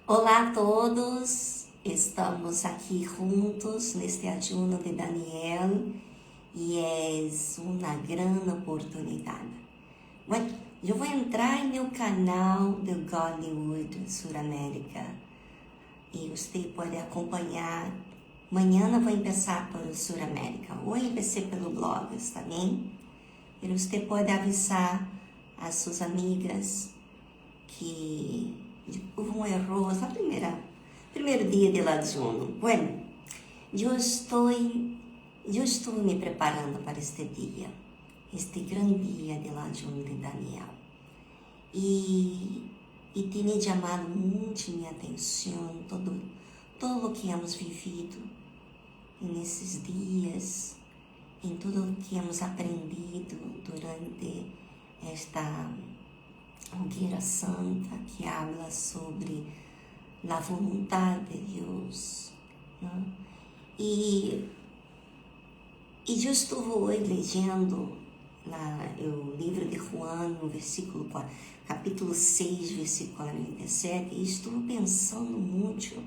Olá a todos, estamos aqui juntos neste ayuno de Daniel e é uma grande oportunidade. Bueno, eu vou entrar no canal do Godlywood Suramérica e você pode acompanhar. Amanhã vou começar pelo Suramérica, hoje comecei pelo blog, está bem? E você pode avisar as suas amigas que houve um erro no primeiro dia do ayuno. Bueno, eu estou me preparando para este dia, este grande dia do ayuno de Daniel. E tem chamado muito minha atenção todo o que hemos vivido nesses dias, em tudo o que hemos aprendido durante esta hogueira santa que habla sobre a vontade de Deus, né? E eu estou hoje lendo o livro de João, no capítulo 6, versículo 47, e estou pensando muito,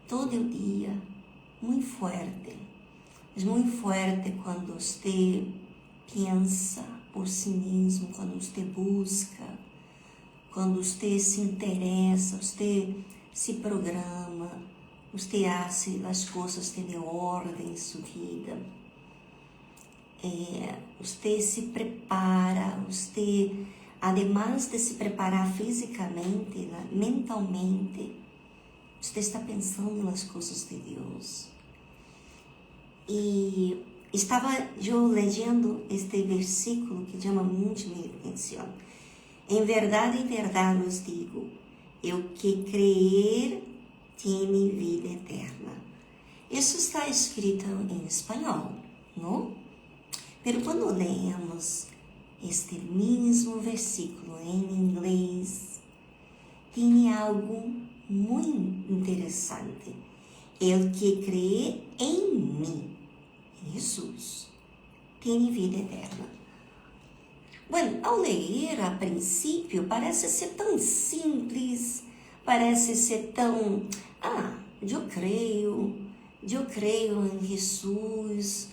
todo o dia, muito forte quando você pensa por si mesmo, quando você busca, quando você se interessa, você se programa, você faz as coisas ter ordem em sua vida, você se prepara, você, además de se preparar fisicamente, mentalmente, você está pensando nas coisas de Deus. E estava eu lendo este versículo que chama muito minha atenção. Em verdade vos digo, o que crer tem vida eterna. Isso está escrito em espanhol, não? Mas quando leemos este mesmo versículo em inglês, tem algo muito interessante. O que crê em mim, Jesus, tem vida eterna. Bueno, ao ler, a princípio, parece ser tão simples, parece ser tão... eu creio em Jesus.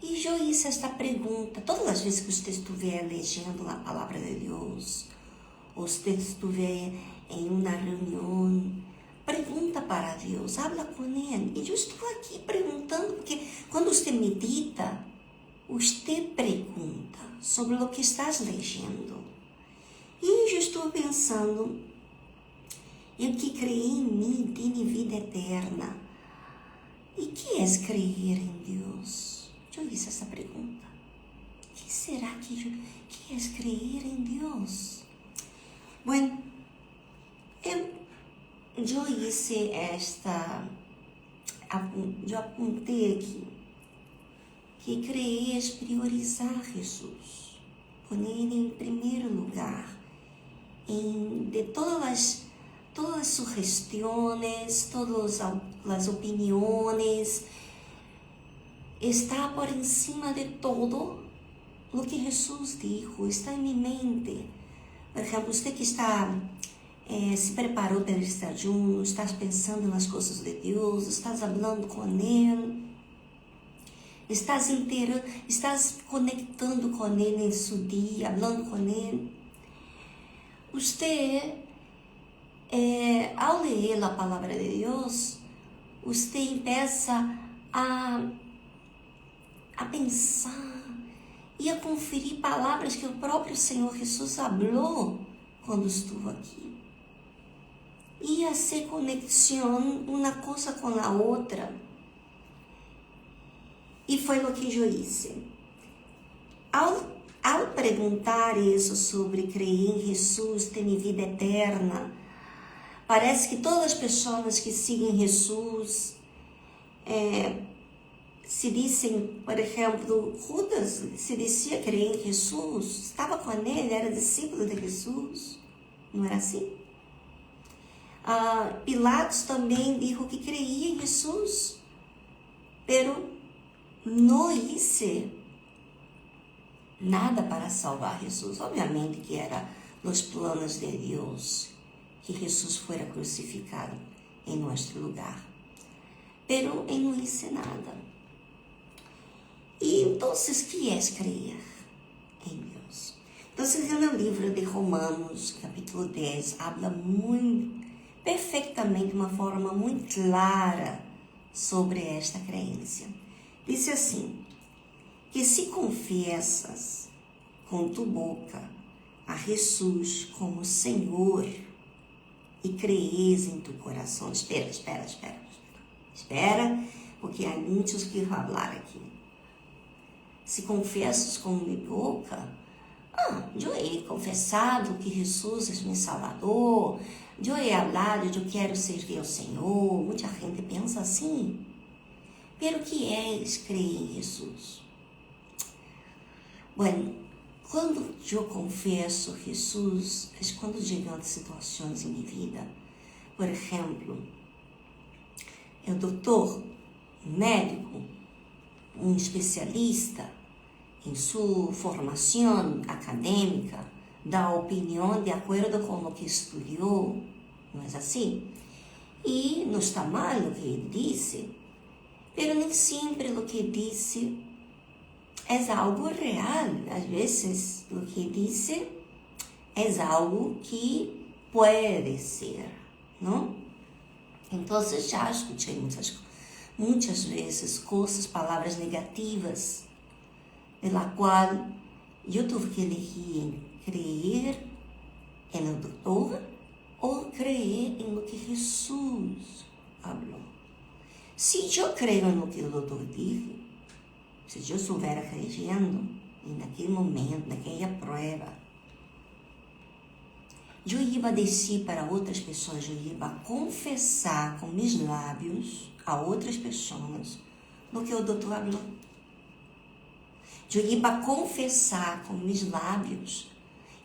E eu hice esta pergunta, todas as vezes que você estiver lendo a palavra de Deus, ou você estiver em uma reunião, pergunta para Deus, habla com Ele. E eu estou aqui perguntando, porque quando você medita, você pergunta sobre o que estás lendo. E eu estou pensando, o que creio em mim tem vida eterna. E que é crer em Deus? Eu fiz essa pergunta. O que será que é crer em Deus? Bueno, eu hice eu apontei aqui que crer é priorizar Jesus, poner Ele em primeiro lugar, de todas as sugestões, todas as opiniões, está por encima de todo o que Jesus dijo, está em minha mente. Por exemplo, você que está se preparou para este ayuno, estás pensando nas coisas de Deus, estás falando com Ele, estás conectando com Ele em seu dia, falando com Ele. Você, ao ler a palavra de Deus, você começa a pensar e a conferir palavras que o próprio Senhor Jesus falou quando estuvo aqui. E a ser conexão uma coisa com a outra. E foi o que eu hice. Ao perguntar isso sobre crer em Jesus, ter vida eterna, parece que todas as pessoas que seguem Jesus se dizem, por exemplo, Judas se dizia crer em Jesus, estava com ele, era discípulo de Jesus, não era assim? Pilatos também dijo que creía em Jesus, pero não hice nada para salvar Jesus. Obviamente que era nos planos de Deus que Jesus fuera crucificado em nosso lugar. Pero eu não hice nada. E então, o que é crer em Deus? Então, no livro de Romanos, capítulo 10, habla muito perfeitamente, de uma forma muito clara, sobre esta crença. Diz assim, que se confessas com tu boca a Jesus como Senhor e crees em tu coração. Espera, porque há muitos que vão falar aqui. Se confessas com minha boca, eu he confessado que Jesus é meu Salvador, eu he hablado de eu quero servir ao Senhor. Muita gente pensa assim. Pero o que é crer em Jesus? Bueno, quando eu confesso Jesus, é quando chegam situações em minha vida. Por exemplo, o doutor, um médico, um especialista em sua formação acadêmica, dá opinião de acordo com o que estudou, não é assim? E não está mal o que ele disse, mas nem sempre o que disse é algo real. Às vezes, o que disse é algo que pode ser, não? Então, já escutei muitas vezes palavras negativas, pela qual eu tive que elegir em crer em o doutor ou crer em o que Jesus falou. Se eu creio no que o doutor disse, se eu estivesse acreditando naquele momento, naquela prova, eu ia dizer para outras pessoas, eu ia confessar com meus lábios a outras pessoas no que o doutor falou. Eu ia confessar com meus lábios,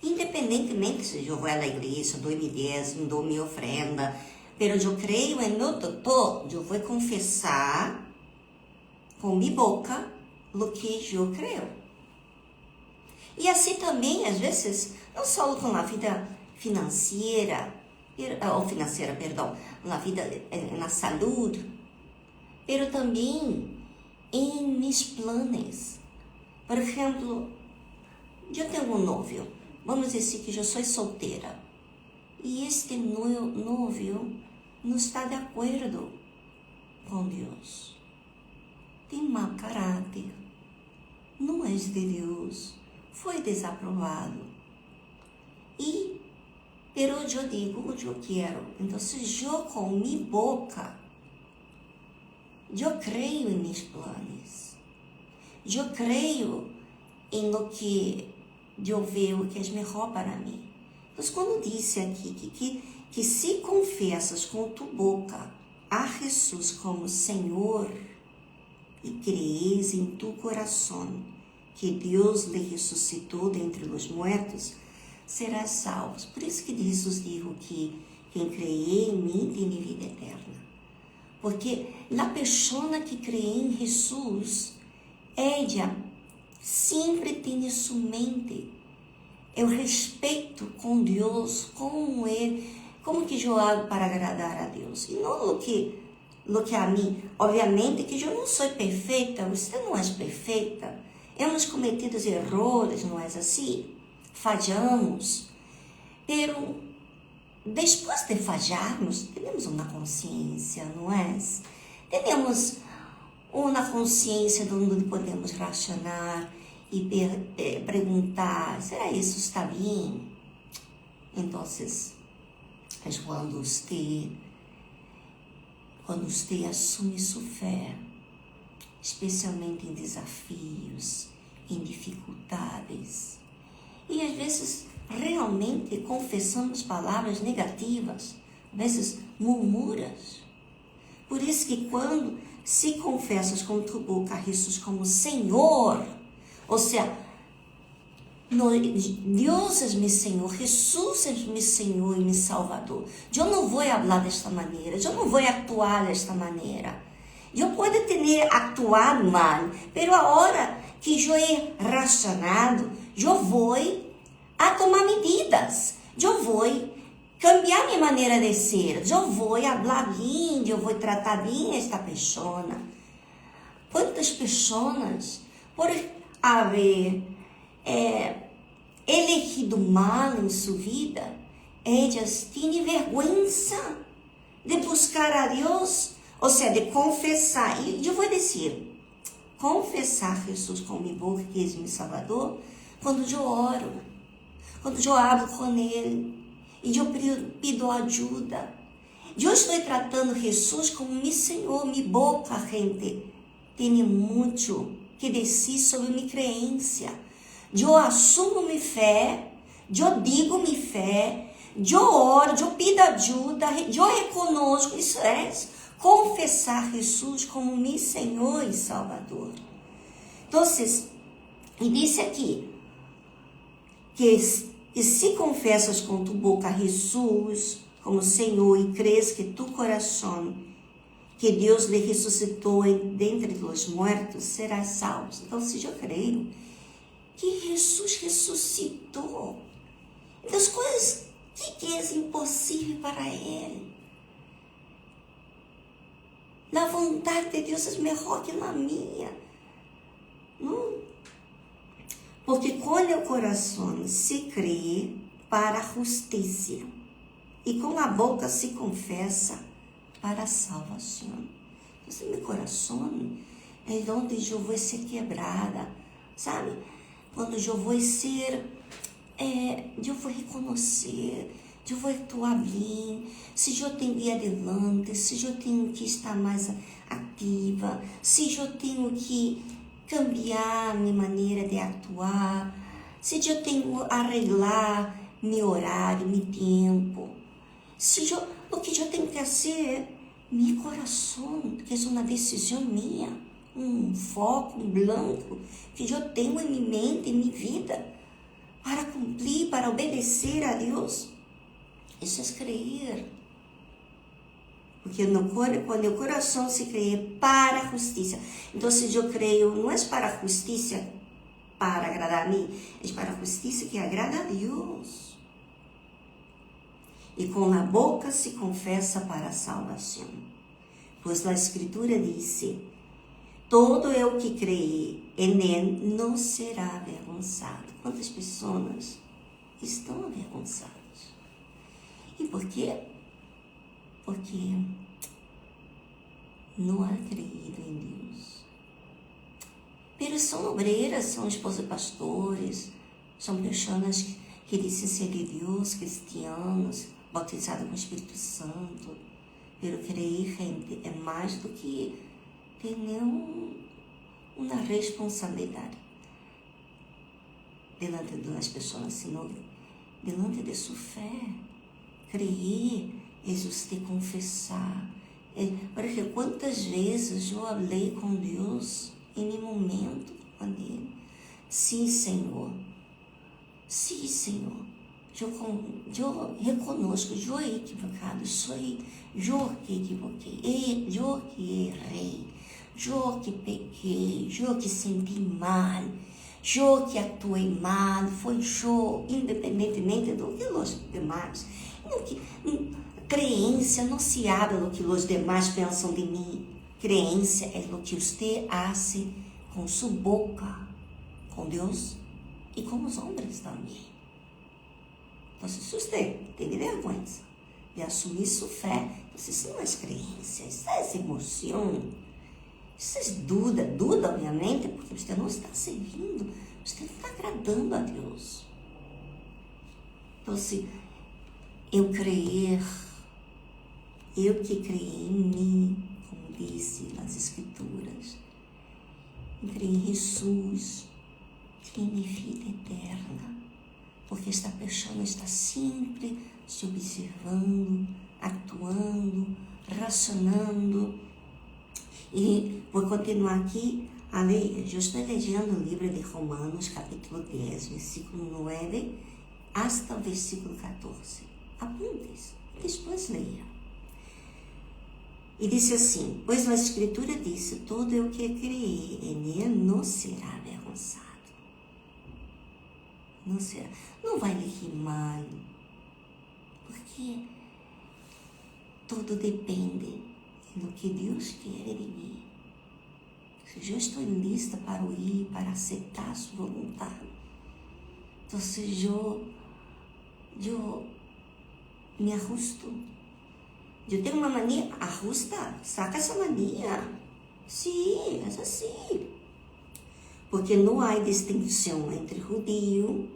independentemente se eu vou à igreja, dou meu dízimo, dou minha ofrenda, mas eu creio em meu doutor, eu vou confessar com minha boca o que eu creio. E assim também, às vezes, não só com a vida financeira, na vida, na saúde, mas também em meus planos. Por exemplo, eu tenho um novio, vamos dizer que eu sou solteira, e este novio não está de acordo com Deus. Tem mau caráter, não é de Deus, foi desaprovado. Pero eu digo, eu quero. Então, se eu com minha boca, eu creio em meus planos. Eu creio em o que eu vejo que é melhor para mim. Então, quando disse aqui que se confessas com tu boca a Jesus como Senhor e crees em tu coração que Deus lhe ressuscitou dentre os mortos, serás salvo. Por isso que Jesus disse que quem crê em mim tem vida eterna. Porque a pessoa que crê em Jesus, ela sempre tem em sua mente o respeito com Deus, como que eu hago para agradar a Deus. E não o que a mim. Obviamente que eu não sou perfeita, você não é perfeita. Hemos cometido erros, não é assim? Falhamos. Pero depois de falharmos, temos uma consciência, não é? Temos uma consciência onde podemos racionar e perguntar, será isso está bem? Então, é quando você assume sua fé, especialmente em desafios, em dificuldades, e às vezes realmente confessamos palavras negativas, às vezes murmuras. Por isso que quando se confessas com tua boca a Jesus como Senhor, ou seja, Deus é meu Senhor, Jesus é meu Senhor e meu Salvador. Eu não vou falar desta maneira, eu não vou atuar desta maneira. Eu posso ter actuado mal, mas a hora que eu he racionado, eu vou a tomar medidas. Eu vou cambiar minha maneira de ser. Eu vou falar bem, eu vou tratar bem esta pessoa. Quantas pessoas, por haver elegido mal em sua vida, elas têm vergonha de buscar a Deus, ou seja, de confessar. E eu vou dizer, confessar Jesus como minha boca, que é meu Salvador, quando eu oro, quando eu hablo com Ele, e eu pido ajuda. Eu estou tratando Jesus como meu Senhor, minha boca, gente. Tem muito que dizer sobre minha crença. Eu assumo minha fé, eu digo minha fé, eu oro, eu pido ajuda, eu reconozco. Isso é confessar Jesus como meu Senhor e Salvador. Então, e disse aqui, que se confessas com tu boca Jesus como Senhor e crês que tu coração que Deus lhe ressuscitou dentre os mortos, serás salvo. Então, se eu creio que Jesus ressuscitou, das coisas que é impossível para Ele, na vontade de Deus é melhor que na minha. Não? Porque com o coração se crê para a justiça e com a boca se confessa para a salvação. Então, meu coração é onde eu vou ser quebrada, sabe? Quando eu vou ser, eu vou reconhecer, eu vou atuar bem, se eu tenho que ir adiante, se eu tenho que estar mais ativa, se eu tenho que cambiar minha maneira de atuar, se eu tenho que arreglar meu horário, meu tempo, o que eu tenho que fazer, meu coração, que é uma decisão minha, um foco, um blanco, que eu tenho em minha mente, em minha vida, para cumprir, para obedecer a Deus. Isso é crer. Porque quando o coração se crê para a justiça. Então, se eu creio, não é para a justiça para agradar a mim, é para a justiça que agrada a Deus. E com a boca se confessa para a salvação. Pois a Escritura diz: todo el que crê em Ele não será avergonçado. Quantas pessoas estão avergonçadas? E por quê? Porque não há creído em Deus. Mas são obreiras, são esposas de pastores, são pessoas que dizem ser de Deus, cristianos, batizados com o Espírito Santo. Pero creer, gente, é mais do que ter uma responsabilidade delante das pessoas, senão delante de sua fé. Creer é você confessar. Porque quantas vezes eu falei com Deus em um momento com Ele. Sim, Senhor. Sim, Senhor. Eu reconozco, eu he equivocado, eu que equivoquei, eu que errei, eu que pequei, eu que senti mal, eu que atuei mal, foi eu, independentemente do que os demais. Crença não se habla do que os demais pensam de mim. Crença é o que você faz com sua boca, com Deus e com os homens também. Então, se você tem vergonha de assumir sua fé, isso não é crença, isso é emoção, isso é dúvida, obviamente, porque você não está servindo, você não está agradando a Deus. Então, se eu crer, eu que criei em mim, como disse nas Escrituras, eu criei em Jesus, tem vida eterna, porque esta pessoa está sempre se observando, atuando, racionando. E vou continuar aqui a ler. Eu estou lendo o livro de Romanos, capítulo 10, versículo 9, hasta o versículo 14. Apuntes, depois leia. E disse assim: pois a Escritura disse, todo o que crer em Ele não será avergonçado. Não será. Não vai lhe rir mal. Porque tudo depende do que Deus quer de mim. Se eu estou lista para ir, para aceitar a sua vontade, então eu me ajusto. Eu tenho uma mania, ajusta, saca essa mania. Sim, é assim. Porque não há distinção entre judeu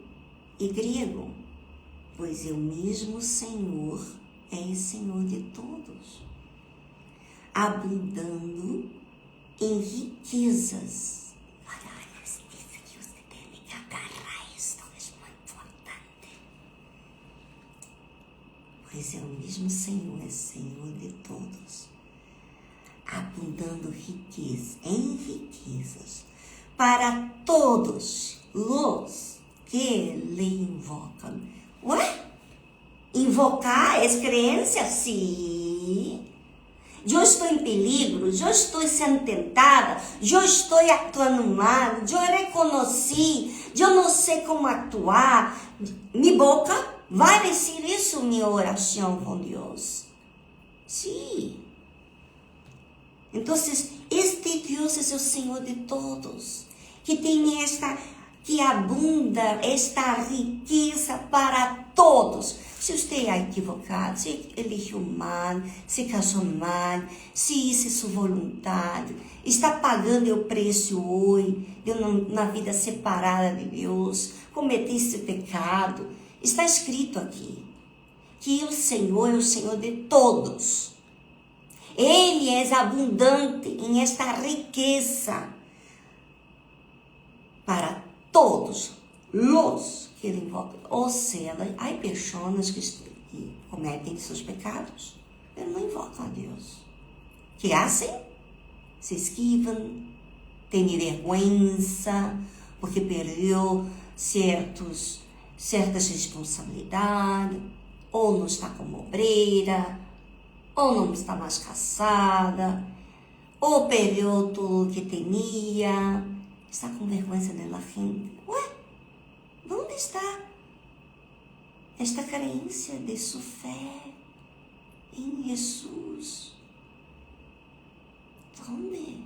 e grego, pois o mesmo Senhor é Senhor de todos, abundando em riquezas. Olha, essa que você tem que agarrar, isso é muito importante. Pois o mesmo Senhor é Senhor de todos, abundando em riquezas para todos os que lhe invocam. Ué? Invocar é crença? Sim. Eu estou em peligro, eu estou sendo tentada, eu estou atuando mal, eu reconheci, eu não sei como atuar. Minha boca vai dizer isso, minha oração com Deus. Sim. Então, este Deus é o Senhor de todos, que tem que abunda esta riqueza para todos. Se você é equivocado, se elegeu mal, se casou mal, se isso é sua vontade, está pagando o preço hoje, na vida separada de Deus, cometeste pecado, está escrito aqui, que o Senhor é o Senhor de todos. Ele é abundante em esta riqueza para todos os que ele invoca. Ou seja, há pessoas que cometem seus pecados, mas não invocam a Deus. Que fazem? Se esquivam, têm vergonha, porque perdeu certas responsabilidades, ou não está como obreira, ou não está mais casada, ou perdeu tudo que tinha, está com vergonha da gente. Ué, onde está esta carência de sua fé em Jesus? Onde?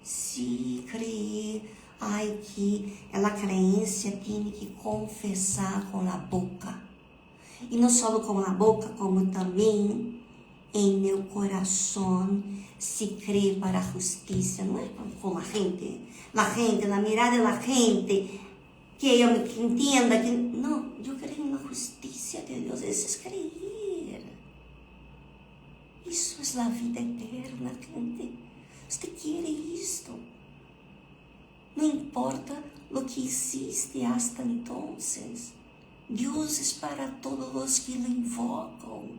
Se crer, que a crença tem que confessar com a boca. E não só com a boca, como também em meu coração se crê para a justiça. Não é com a gente, na mirada da gente, que eu me entenda que... Não, eu creio na justiça de Deus. Isso é crer. Isso é a vida eterna, gente. Você quer isto. Não importa o que existe hasta então. Deus é para todos os que lhe invocam.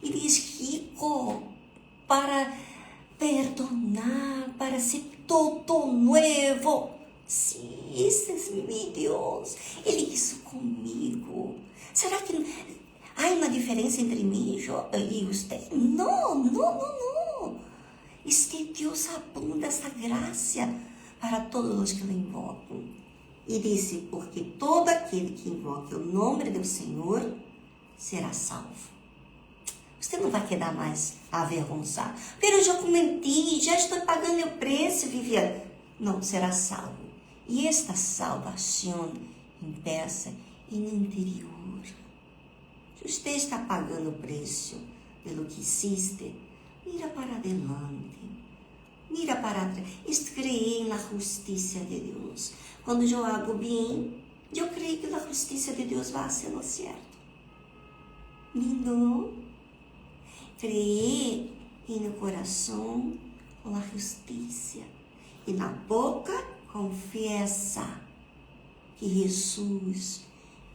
Ele é rico para perdonar, para ser todo novo. Sim, esse é meu Deus. Ele isso comigo. Será que há uma diferença entre mim e você? Não. Este Deus abunda essa graça para todos os que lhe invocam. E disse, porque todo aquele que invoca o nome do Senhor será salvo. Você não vai quedar mais avergonçado. Pero eu já cometi, já estou pagando o preço, Viviane. Não, será salvo. E esta salvação empieza no interior. Se você está pagando o preço pelo que existe, mira para adelante. Mira para trás. Creia na justiça de Deus. Quando eu hago bem, eu creio que a justiça de Deus vai ser no certo. Não. Creia no coração com a justiça. E na boca, confessa que Jesus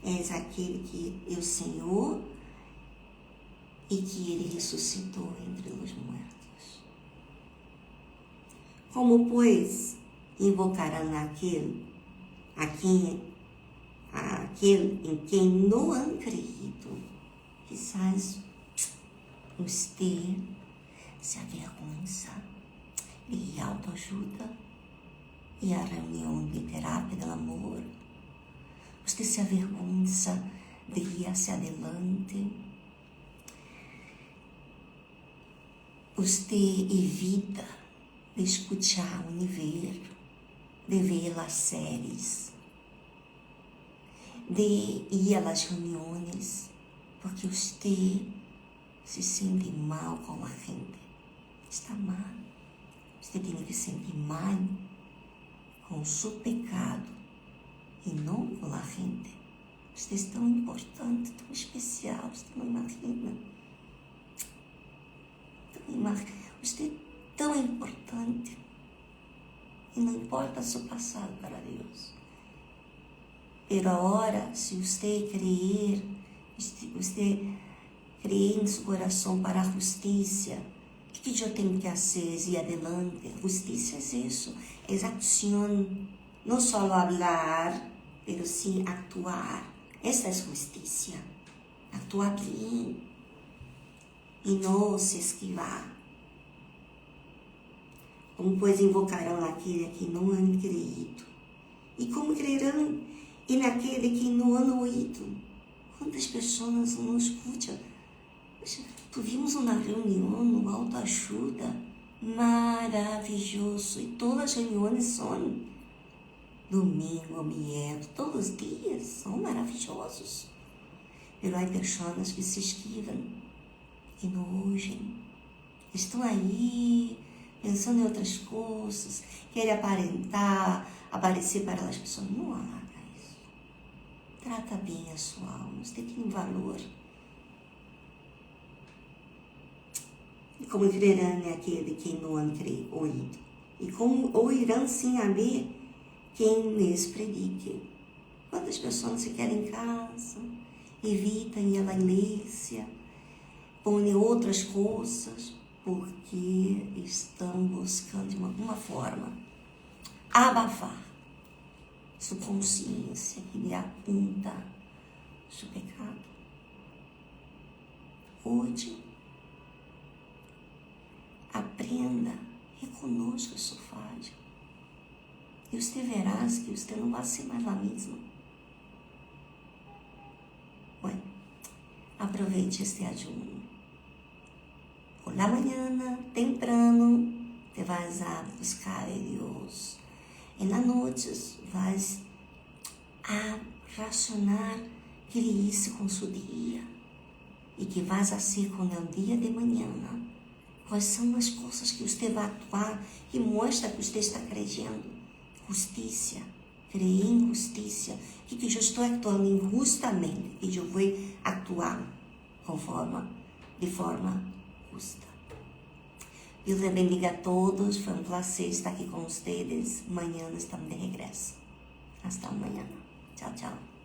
é aquele que é o Senhor e que Ele ressuscitou entre os mortos. Como, pois, invocarão aquele em quem não han creído? Quizás você se avergonha de autoajuda e a reunião de terapia do amor. Você se avergonha de ir hacia adelante. Você evita de escuchar o universo, de ver as séries, de ir às reuniões, porque você se sente mal com a gente. Está mal. Você tem que se sentir mal com o seu pecado e não com a gente. Você é tão importante, tão especial, você não imagina. Você é tão importante. E não importa o seu passado para Deus. Pero agora, se você crer em seu coração para a justiça, o que eu tenho que fazer? Ir adelante. Justiça é isso, é ação. Não só falar, mas sim actuar. Essa é justiça. Actuar bem e não se esquivar. Como pois invocarão aquele que não han creído? E como crerão naquele que não han ouído? Quantas pessoas não escutam? Tivemos uma reunião no autoajuda maravilhoso. E todas as reuniões são domingo, miércoles, todos os dias são maravilhosos. Mas há pessoas que se esquivam e não ouvem. Estão aí pensando em outras coisas, querem aparentar, aparecer para as pessoas. Não haga isso. Trata bem a sua alma, você tem valor. E como crerão aquele que não han ouído? E como ouvirão sem haver quem lhes predique? Quantas pessoas se querem em casa, evitam ir à igreja, põem outras coisas, porque estão buscando de alguma forma abafar sua consciência que lhe aponta seu pecado. Hoje, aprenda, reconheça a sua falha. E você verá que você não vai ser mais a mesma. Bueno, aproveite este ayuno. Por la mañana, temprano, te vas a buscar a Deus. En las noches, vas a racionar que Ele hizo com seu dia. E que vas a hacer com o dia de manhã. Quais são as coisas que você vai atuar que mostra que você está acreditando? Justiça. Creia em justiça. Que eu estou actuando injustamente. E eu vou actuar de forma justa. Deus les bendiga a todos. Foi um prazer estar aqui com vocês. Amanhã estamos de regresso. Hasta amanhã. Tchau, tchau.